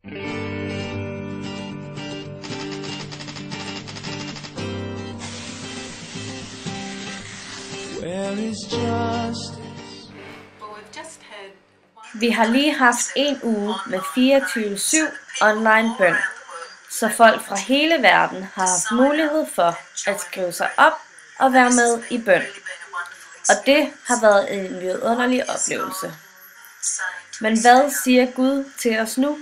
Vi har lige haft en uge med 24/7 online bøn, så folk fra hele verden har haft mulighed for at skrive sig op og være med i bøn. Og det har været en vidunderlig oplevelse. Men hvad siger Gud til os nu?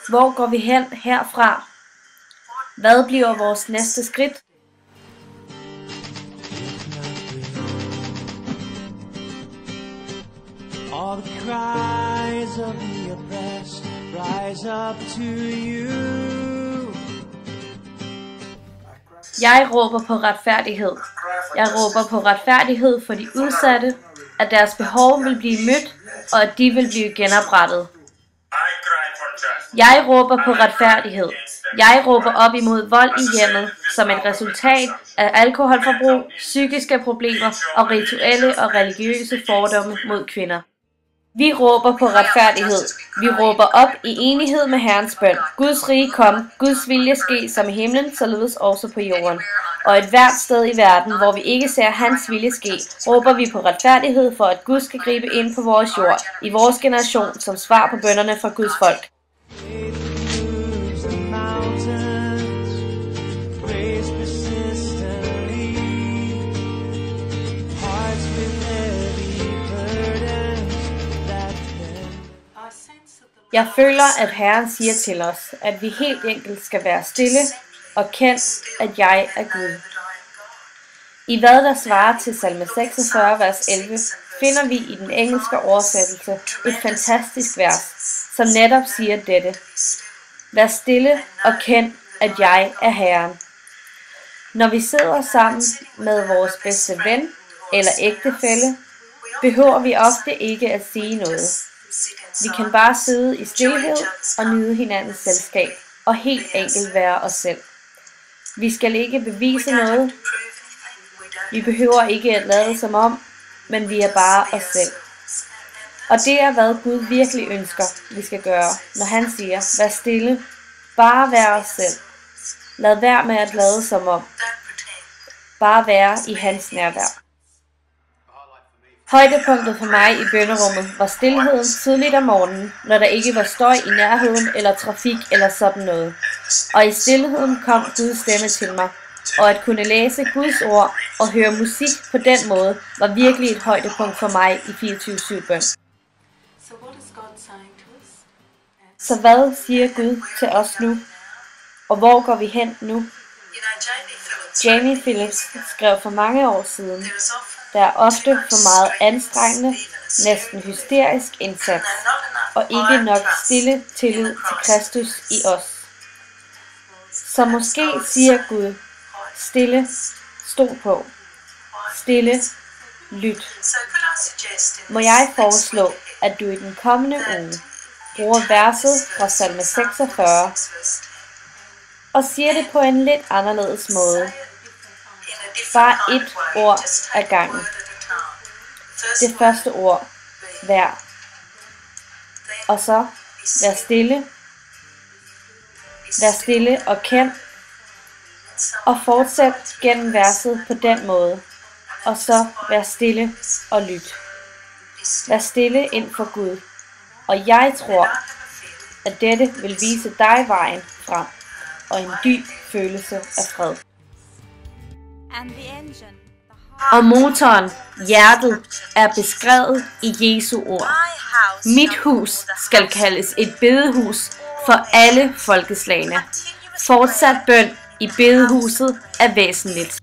Hvor går vi hen herfra? Hvad bliver vores næste skridt? All the cries of the oppressed rise up to you. Jeg råber på retfærdighed. Jeg råber på retfærdighed for de udsatte, at deres behov vil blive mødt, og at de vil blive genoprettet. Jeg råber på retfærdighed. Jeg råber op imod vold i hjemmet som et resultat af alkoholforbrug, psykiske problemer og rituelle og religiøse fordomme mod kvinder. Vi råber på retfærdighed. Vi råber op i enighed med Herrens bøn. Guds rige kom, Guds vilje ske som i himlen, således også på jorden. Og et hvert sted i verden, hvor vi ikke ser hans vilje ske, råber vi på retfærdighed for, at Gud skal gribe ind på vores jord, i vores generation, som svar på bønnerne fra Guds folk. Jeg føler, at Herren siger til os, at vi helt enkelt skal være stille og kende, at jeg er Gud. I hvad der svarer til salme 46, vers 11, finder vi i den engelske oversættelse et fantastisk vers, som netop siger dette. Vær stille og kend, at jeg er Herren. Når vi sidder sammen med vores bedste ven eller ægtefælle, behøver vi ofte ikke at sige noget. Vi kan bare sidde i stilhed og nyde hinandens selskab, og helt enkelt være os selv. Vi skal ikke bevise noget. Vi behøver ikke at lade som om, men vi er bare os selv. Og det er, hvad Gud virkelig ønsker, vi skal gøre, når han siger, vær stille, bare vær os selv. Lad være med at lade som om. Bare være i hans nærvær. Højdepunktet for mig i bønnerummet var stilheden tidligt om morgenen, når der ikke var støj i nærheden eller trafik eller sådan noget. Og i stilheden kom Guds stemme til mig, og at kunne læse Guds ord og høre musik på den måde var virkelig et højdepunkt for mig i 24/7 bøn. Så hvad siger Gud til os nu? Og hvor går vi hen nu? Jamie Phillips skrev for mange år siden, der er ofte for meget anstrengende, næsten hysterisk indsats, og ikke nok stille tillid til Kristus i os. Så måske siger Gud, stille, stol på, stille, lyt. Må jeg foreslå, at du i den kommende uge bruger verset fra salme 46 og siger det på en lidt anderledes måde. Bare et ord ad gangen. Det første ord, vær. Og så, vær stille. Vær stille og kend. Og fortsæt gennem verset på den måde. Og så, vær stille og lyt. Vær stille ind for Gud. Og jeg tror, at dette vil vise dig vejen frem. Og en dyb følelse af fred. Og motoren, hjertet, er beskrevet i Jesu ord. Mit hus skal kaldes et bedehus for alle folkeslagene. Fortsat bøn i bedehuset er væsentligt.